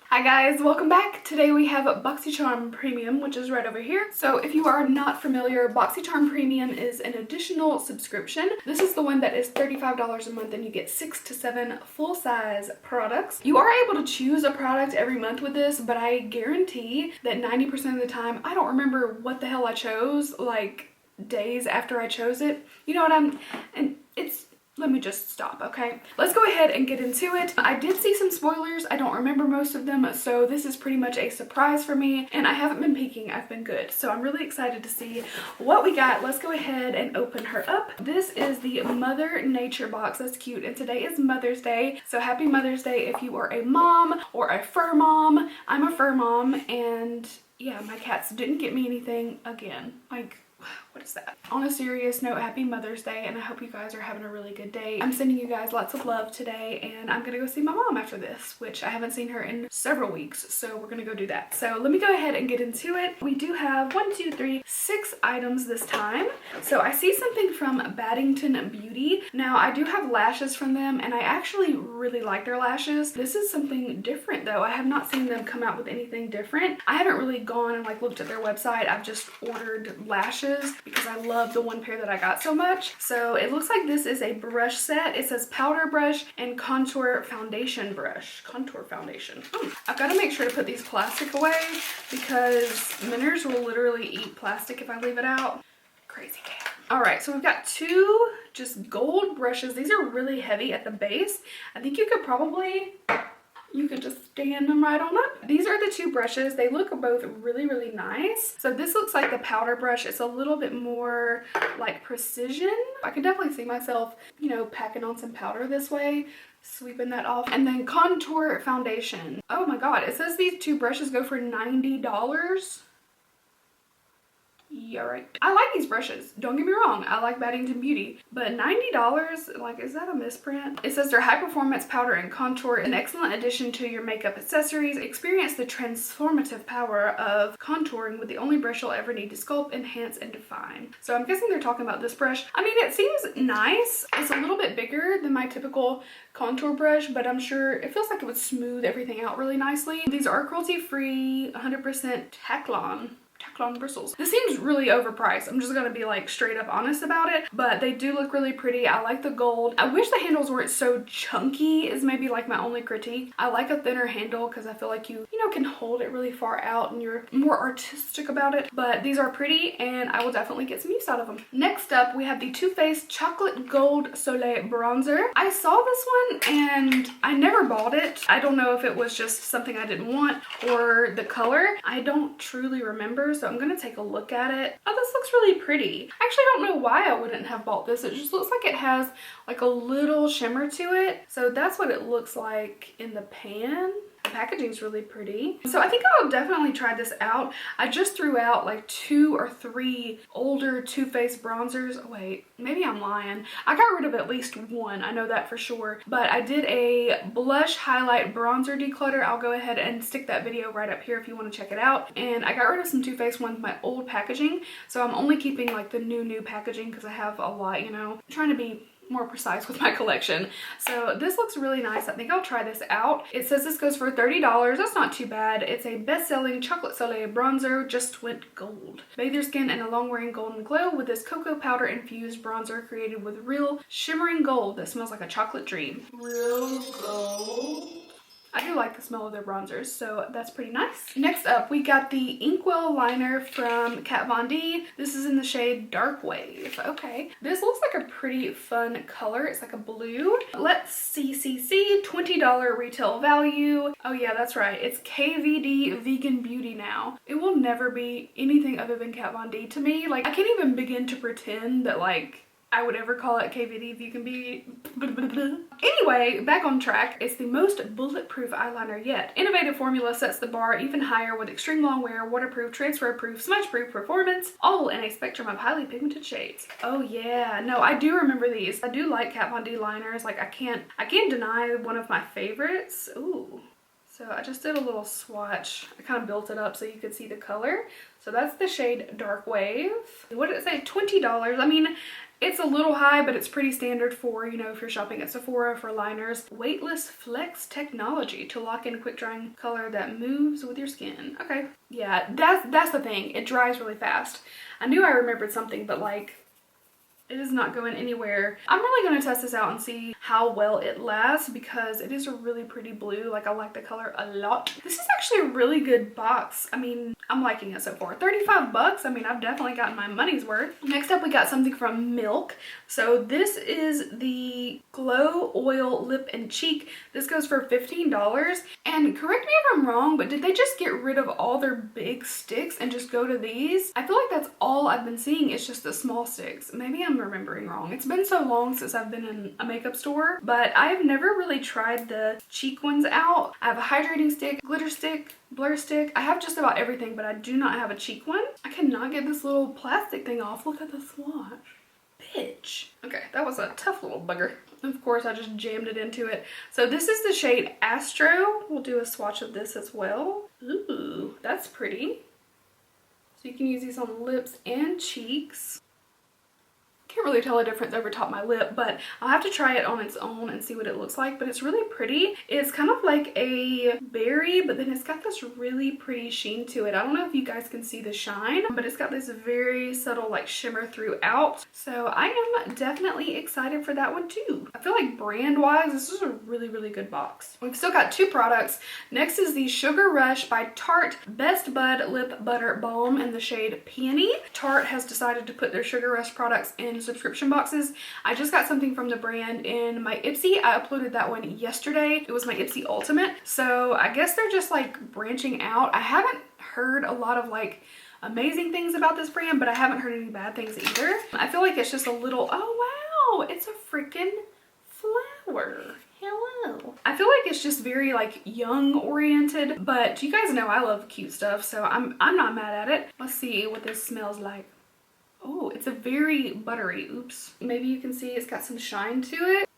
Hi guys, welcome back. Today we have Boxycharm Premium, which is right over here. So if you are not familiar, Boxycharm Premium is an additional subscription. This is the one that is $35 a month and you get 6 to 7 full-size products. You are able to choose a product every month with this, but I guarantee that 90% of the time, I don't remember what the hell I chose, like days after I chose it. You know what let me just stop, okay? Let's go ahead and get into it. I did see some spoilers. I don't remember most of them, so this is pretty much a surprise for me, and I haven't been peeking. I've been good. So I'm really excited to see what we got. Let's go ahead and open her up. This is the Mother Nature box. That's cute, and today is Mother's Day, so happy Mother's Day if you are a mom or a fur mom. I'm a fur mom, and yeah, my cats didn't get me anything again. Like, what is that? On a serious note, happy Mother's Day, and I hope you guys are having a really good day. I'm sending you guys lots of love today, and I'm gonna go see my mom after this, which I haven't seen her in several weeks, so we're gonna go do that. So let me go ahead and get into it. We do have 6 items this time. So I see something from Baddington Beauty. Now I do have lashes from them, and I actually really like their lashes. This is something different though. I have not seen them come out with anything different. I haven't really gone and like looked at their website. I've just ordered lashes because I love the one pair that I got so much. So it looks like this is a brush set. It says powder brush and contour foundation brush. Contour foundation. I've got to make sure to put these plastic away because Minners will literally eat plastic if I leave it out. Crazy cat. All right, so we've got 2 just gold brushes. These are really heavy at the base. I think you could just stand them right on up. These are the 2 brushes. They look both really, really nice. So this looks like the powder brush. It's a little bit more like precision. I can definitely see myself, you know, packing on some powder this way, sweeping that off. And then contour foundation. Oh my God, it says these 2 brushes go for $90. Yeah, right. I like these brushes. Don't get me wrong. I like Baddington Beauty, but $90, like, is that a misprint? It says they're high performance powder and contour, an excellent addition to your makeup accessories. Experience the transformative power of contouring with the only brush you'll ever need to sculpt, enhance, and define. So I'm guessing they're talking about this brush. I mean, it seems nice. It's a little bit bigger than my typical contour brush, but I'm sure it feels like it would smooth everything out really nicely. These are cruelty-free, 100% Teflon bristles. This seems really overpriced. I'm just gonna be like straight up honest about it, but they do look really pretty. I like the gold. I wish the handles weren't so chunky is maybe like my only critique. I like a thinner handle because I feel like you know, can hold it really far out and you're more artistic about it, but these are pretty and I will definitely get some use out of them. Next up, we have the Too Faced Chocolate Gold Soleil Bronzer. I saw this one and I never bought it. I don't know if it was just something I didn't want or the color. I don't truly remember, so I'm gonna take a look at it. Oh, this looks really pretty. I actually don't know why I wouldn't have bought this. It just looks like it has like a little shimmer to it. So that's what it looks like in the pan. The packaging is really pretty. So I think I'll definitely try this out. I just threw out like 2 or 3 older Too Faced bronzers. Oh, wait, maybe I'm lying. I got rid of at least 1. I know that for sure. But I did a blush highlight bronzer declutter. I'll go ahead and stick that video right up here if you want to check it out. And I got rid of some Too Faced ones, my old packaging. So I'm only keeping like the new packaging because I have a lot, you know. I'm trying to be more precise with my collection. So this looks really nice. I think I'll try this out. It says this goes for $30. That's not too bad. It's a best-selling chocolate soleil bronzer, just went gold. Bathe your skin in a long-wearing golden glow with this cocoa powder infused bronzer created with real shimmering gold that smells like a chocolate dream. Real gold. I do like the smell of their bronzers, so that's pretty nice. Next up, we got the Inkwell liner from Kat Von D. This is in the shade Dark Wave. Okay, this looks like a pretty fun color. It's like a blue. Let's see, $20 retail value. Oh yeah, that's right. It's KVD Vegan Beauty now. It will never be anything other than Kat Von D to me. Like, I can't even begin to pretend that like I would ever call it KVD if you can be Anyway, back on track. It's the most bulletproof eyeliner yet. Innovative formula sets the bar even higher with extreme long wear, waterproof, transfer proof, smudge proof performance, all in a spectrum of highly pigmented shades. Oh yeah, no, I do remember these. I do like Kat Von D liners. Like, I can't deny one of my favorites. Ooh. So I just did a little swatch. I kind of built it up so you could see the color. So that's the shade Dark Wave. What did it say? $20. I mean, It's a little high, but it's pretty standard for, you know, if you're shopping at Sephora for liners. Weightless Flex technology to lock in quick drying color that moves with your skin. Okay. Yeah, that's the thing. It dries really fast. I knew I remembered something, but like, it is not going anywhere. I'm really going to test this out and see how well it lasts because it is a really pretty blue. Like, I like the color a lot. This is actually a really good box. I mean, I'm liking it so far. 35 bucks. I mean, I've definitely gotten my money's worth. Next up, we got something from Milk. So this is the Glow Oil Lip and Cheek. This goes for $15. And correct me if I'm wrong, but did they just get rid of all their big sticks and just go to these? I feel like that's all I've been seeing. It's just the small sticks. Maybe I'm remembering wrong. It's been so long since I've been in a makeup store, but I've never really tried the cheek ones out. I have a hydrating stick, glitter stick, blur stick. I have just about everything, but I do not have a cheek one. I cannot get this little plastic thing off. Look at the swatch. Bitch. Okay, that was a tough little bugger. Of course, I just jammed it into it. So this is the shade Astro. We'll do a swatch of this as well. Ooh, that's pretty. So you can use these on lips and cheeks. Can't really tell a difference over top my lip, but I'll have to try it on its own and see what it looks like. But it's really pretty. It's kind of like a berry, but then it's got this really pretty sheen to it. I don't know if you guys can see the shine, but it's got this very subtle like shimmer throughout. So I am definitely excited for that one too. I feel like brand wise, this is a really, really good box. We've still got two products. Next is the Sugar Rush by Tarte Best Bud Lip Butter Balm in the shade Peony. Tarte has decided to put their Sugar Rush products in subscription boxes. I just got something from the brand in my Ipsy. I uploaded that one yesterday. It was my Ipsy Ultimate. So I guess they're just like branching out. I haven't heard a lot of like amazing things about this brand, but I haven't heard any bad things either. I feel like it's just a little, oh wow, it's a freaking flower. Hello. I feel like it's just very like young oriented, but you guys know I love cute stuff, so I'm not mad at it. Let's see what this smells like. Oh, it's a very buttery, oops. Maybe you can see it's got some shine to it.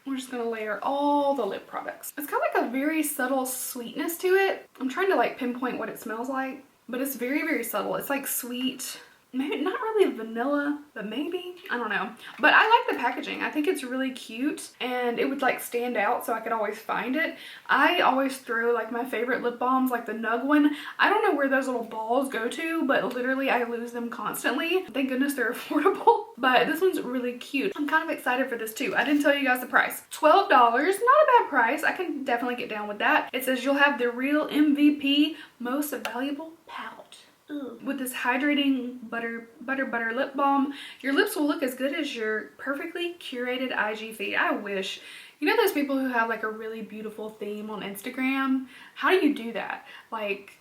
We're just gonna layer all the lip products. It's got like a very subtle sweetness to it. I'm trying to like pinpoint what it smells like, but it's very, very subtle. It's like sweet, maybe not really vanilla, but maybe, I don't know. But I like the packaging. I think it's really cute and it would like stand out so I could always find it. I always throw like my favorite lip balms, like the Nug one. I don't know where those little balls go to, but literally I lose them constantly. Thank goodness they're affordable, but this one's really cute. I'm kind of excited for this too. I didn't tell you guys the price. $12, not a bad price. I can definitely get down with that. It says you'll have the real MVP most valuable pout. Ooh. With this hydrating butter lip balm, your lips will look as good as your perfectly curated IG feed. I wish. You know those people who have like a really beautiful theme on Instagram? How do you do that? Like,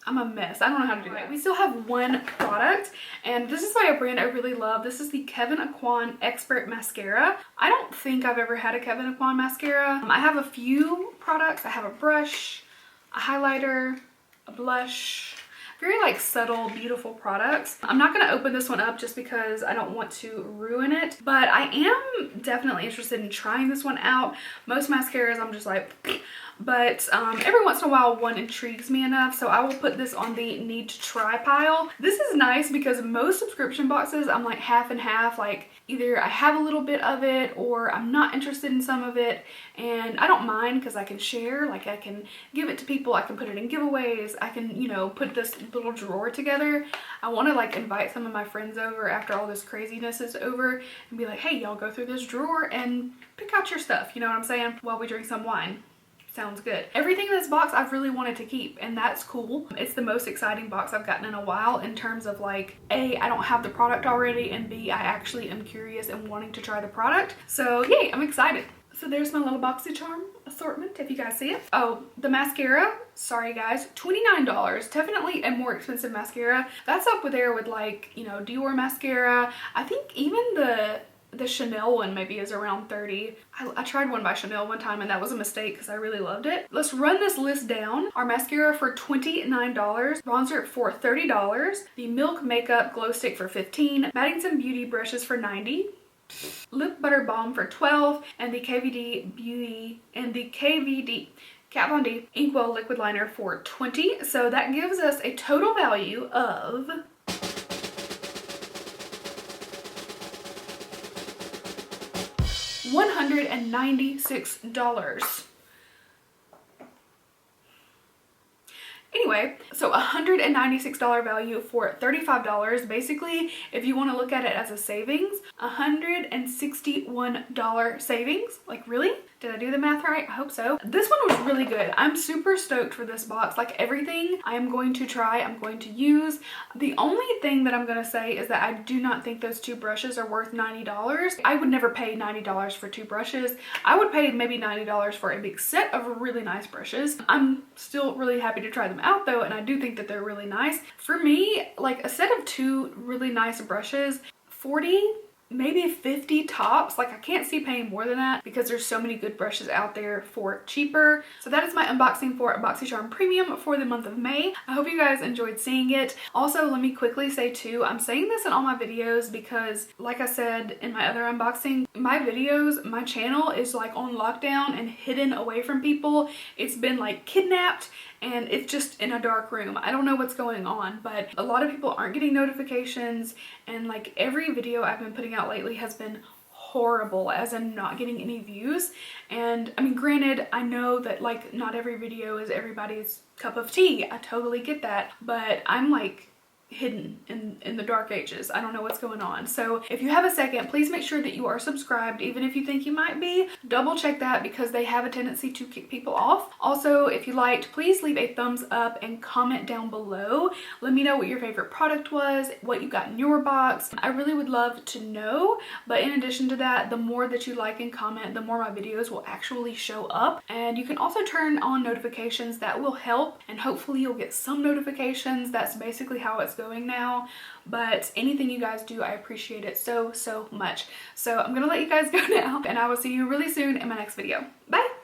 I'm a mess. I don't know how to do that. We still have one product, and this is by a brand I really love. This is the Kevyn Aucoin Expert Mascara. I don't think I've ever had a Kevyn Aucoin mascara. I have a few products. I have a brush, a highlighter, a blush. Very like subtle, beautiful products. I'm not going to open this one up just because I don't want to ruin it, but I am definitely interested in trying this one out. Most mascaras I'm just like, but every once in a while one intrigues me enough, so I will put this on the need to try pile. This is nice because most subscription boxes I'm like half and half, like either I have a little bit of it or I'm not interested in some of it, and I don't mind because I can share. Like I can give it to people, I can put it in giveaways, I can, you know, put this little drawer together. I want to like invite some of my friends over after all this craziness is over and be like, hey, y'all go through this drawer and pick out your stuff, you know what I'm saying, while we drink some wine. Sounds good. Everything in this box I've really wanted to keep, and that's cool. It's the most exciting box I've gotten in a while in terms of like, A, I don't have the product already, and B, I actually am curious and wanting to try the product. So yay, I'm excited. So there's my little Boxycharm assortment, if you guys see it. Oh, the mascara, sorry guys, $29. Definitely a more expensive mascara. That's up there with like, you know, Dior mascara. I think even the Chanel one maybe is around 30. I tried one by Chanel one time and that was a mistake because I really loved it. Let's run this list down. Our mascara for $29, bronzer for $30, the Milk Makeup Glow Stick for $15, Maddington Beauty brushes for $90, lip butter balm for $12, and the KVD Beauty and the KVD Kat Von D Inkwell liquid liner for $20. So that gives us a total value of $196. Anyway, so $196 value for $35. Basically, if you want to look at it as a savings, $161 savings. Like, really? Did I do the math right? I hope so. This one was really good. I'm super stoked for this box. Like, everything I am going to try, I'm going to use. The only thing that I'm going to say is that I do not think those two brushes are worth $90. I would never pay $90 for two brushes. I would pay maybe $90 for a big set of really nice brushes. I'm still really happy to try them out though, and I do think that they're really nice. For me, like a set of two really nice brushes, 40, maybe 50 tops. Like, I can't see paying more than that because there's so many good brushes out there for cheaper. So that is my unboxing for Boxycharm Premium for the month of May. I hope you guys enjoyed seeing it. Also, let me quickly say too, I'm saying this in all my videos because, like I said in my other unboxing, my videos, my channel is like on lockdown and hidden away from people. It's been like kidnapped and it's just in a dark room. I don't know what's going on, but a lot of people aren't getting notifications, and like every video I've been putting out lately has been horrible, as in not getting any views. And I mean, granted, I know that like not every video is everybody's cup of tea. I totally get that, but I'm like hidden in the dark ages. I don't know what's going on. So if you have a second, please make sure that you are subscribed. Even if you think you might be, double check that because they have a tendency to kick people off. Also, if you liked, please leave a thumbs up and comment down below. Let me know what your favorite product was, what you got in your box. I really would love to know. But in addition to that, the more that you like and comment, the more my videos will actually show up. And you can also turn on notifications. That will help, and hopefully you'll get some notifications. That's basically how it's going now. But anything you guys do, I appreciate it so much. So I'm gonna let you guys go now, and I will see you really soon in my next video. Bye.